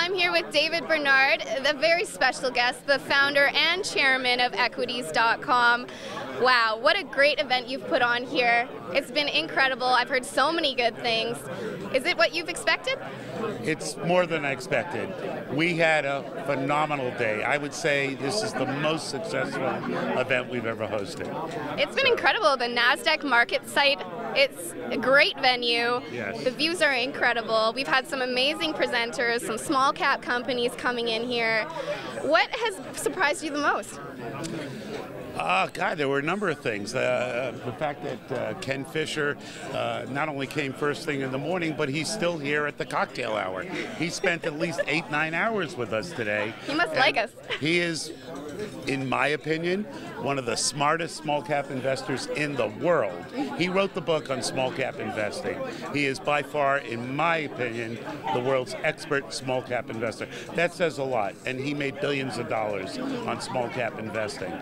I'm here with David Bernard, the very special guest, the founder and chairman of Equities.com. Wow, what a great event you've put on here. It's been incredible. I've heard so many good things. Is it what you've expected? It's more than I expected. We had a phenomenal day. I would say this is the most successful event we've ever hosted. It's been incredible. The NASDAQ market site, it's a great venue. Yes. The views are incredible. We've had some amazing presenters, some small cap companies coming in here. What has surprised you the most? God, there were a number of things. The fact that Ken Fisher not only came first thing in the morning, but he's still here at the cocktail hour. He spent at least 8-9 hours with us today. He must like us. He is, in my opinion, one of the smartest small cap investors in the world. He wrote the book on small cap investing. He is by far, in my opinion, the world's expert small cap investor. That says a lot, and he made billions of dollars on small cap investing.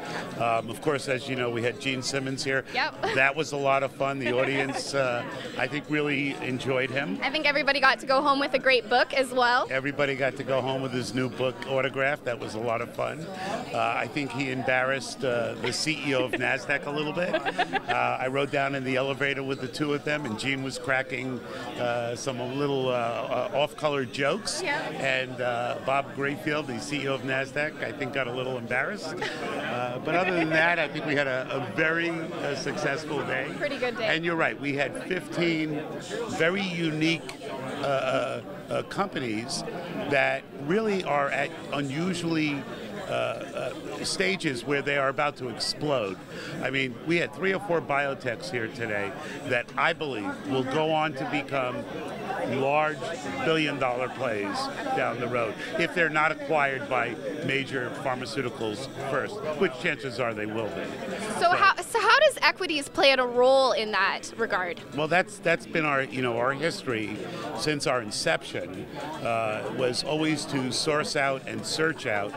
Of course, as you know, we had Gene Simmons here. Yep. That was a lot of fun. The audience, I think, really enjoyed him. I think everybody got to go home with a great book as well. Everybody got to go home with his new book autographed. That was a lot of fun. I think he embarrassed the CEO of NASDAQ a little bit. I rode down in the elevator with the two of them, and Gene was cracking some little off-color jokes. Yeah. And Bob Grayfield, the CEO of NASDAQ, I think got a little embarrassed. But other than that, I think we had a very successful day. Pretty good day. And you're right, we had 15 very unique companies that really are at unusually stages where they are about to explode. I mean, we had 3 or 4 biotechs here today that I believe will go on to become large billion-dollar plays down the road if they're not acquired by major pharmaceuticals first, which chances are they will be. So how does Equities play a role in that regard? Well, that's been our history since our inception was always to source out and search out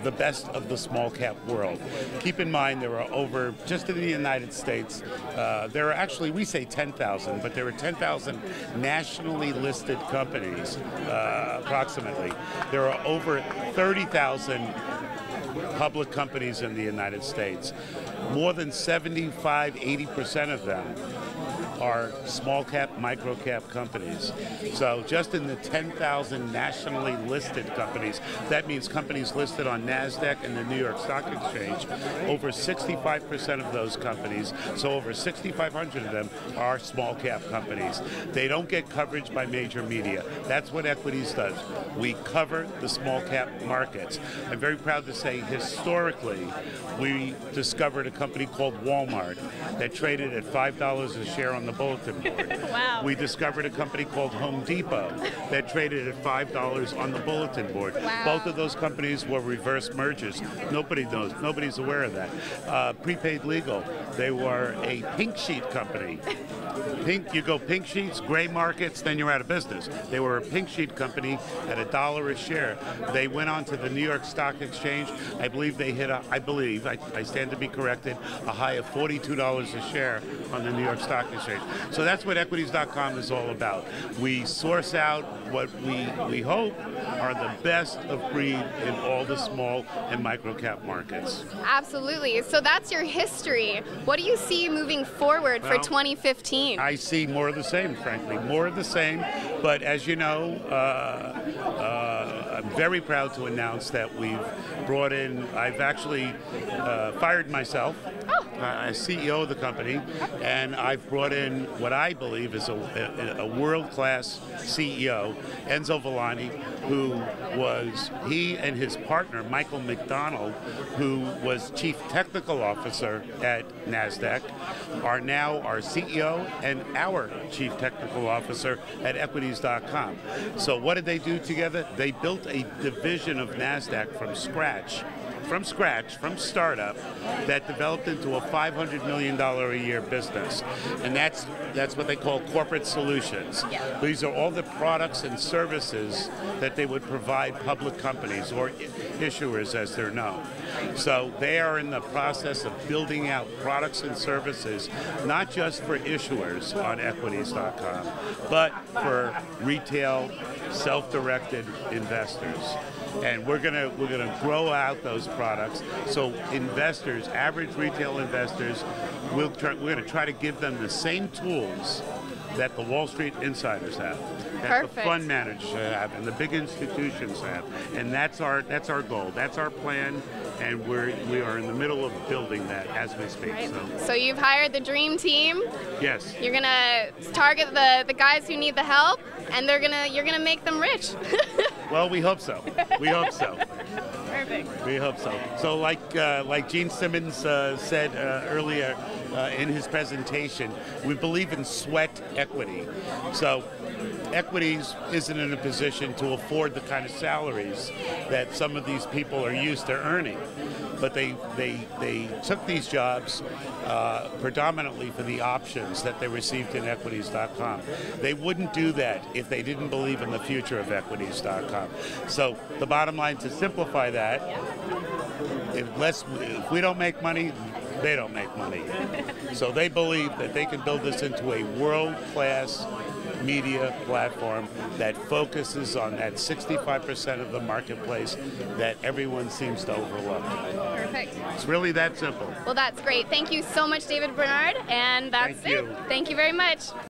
the best of the small cap world. Keep in mind there are over, just in the United States, there are actually, we say 10,000, but there are 10,000 nationally listed companies, approximately. There are over 30,000 public companies in the United States. More than 75–80% of them are small cap, micro cap companies. So just in the 10,000 nationally listed companies, that means companies listed on NASDAQ and the New York Stock Exchange, over 65% of those companies, so over 6,500 of them are small cap companies. They don't get coverage by major media. That's what Equities does. We cover the small cap markets. I'm very proud to say historically, we discovered a company called Walmart that traded at $5 a share on the bulletin board. Wow. We discovered a company called Home Depot that traded at $5 on the bulletin board. Wow. Both of those companies were reverse mergers. Nobody knows. Nobody's aware of that. Prepaid Legal, they were a pink sheet company. You go pink sheets, gray markets, then you're out of business. They were a pink sheet company at $1 a share. They went on to the New York Stock Exchange. I believe they hit I stand to be corrected, a high of $42 a share on the New York Stock Exchange. So that's what Equities.com is all about. We source out what we hope are the best of breed in all the small and micro cap markets. Absolutely. So that's your history. What do you see moving forward for 2015? I see more of the same, frankly. More of the same. But as you know, I'm very proud to announce that we've brought in, I've actually fired myself as CEO of the company, and I've brought in what I believe is a world-class CEO, Enzo Villani, who he and his partner, Michael McDonald, who was Chief Technical Officer at NASDAQ, are now our CEO and our Chief Technical Officer at Equities.com. So what did they do together? They built a division of NASDAQ from startup, that developed into a $500 million a year business. And that's what they call corporate solutions. Yeah. These are all the products and services that they would provide public companies or issuers as they're known. So they are in the process of building out products and services, not just for issuers on Equities.com, but for retail self-directed investors. And we're gonna grow out those products so investors, average retail investors, we're gonna try to give them the same tools that the Wall Street insiders have, that the fund managers have, and the big institutions have, and that's our goal, that's our plan, and we are in the middle of building that as we speak. Right. So you've hired the dream team. Yes. You're gonna target the guys who need the help, and you're gonna make them rich. Well, we hope so. We hope so. Perfect. We hope so. So like Gene Simmons said earlier in his presentation, we believe in sweat equity. So Equities isn't in a position to afford the kind of salaries that some of these people are used to earning. But they took these jobs predominantly for the options that they received in Equities.com. They wouldn't do that if they didn't believe in the future of Equities.com. So the bottom line, to simplify that, if we don't make money, they don't make money. So they believe that they can build this into a world-class media platform that focuses on that 65% of the marketplace that everyone seems to overlook. Perfect. It's really that simple. Well, that's great. Thank you so much, David Bernard, and that's Thank you. it. Thank you very much.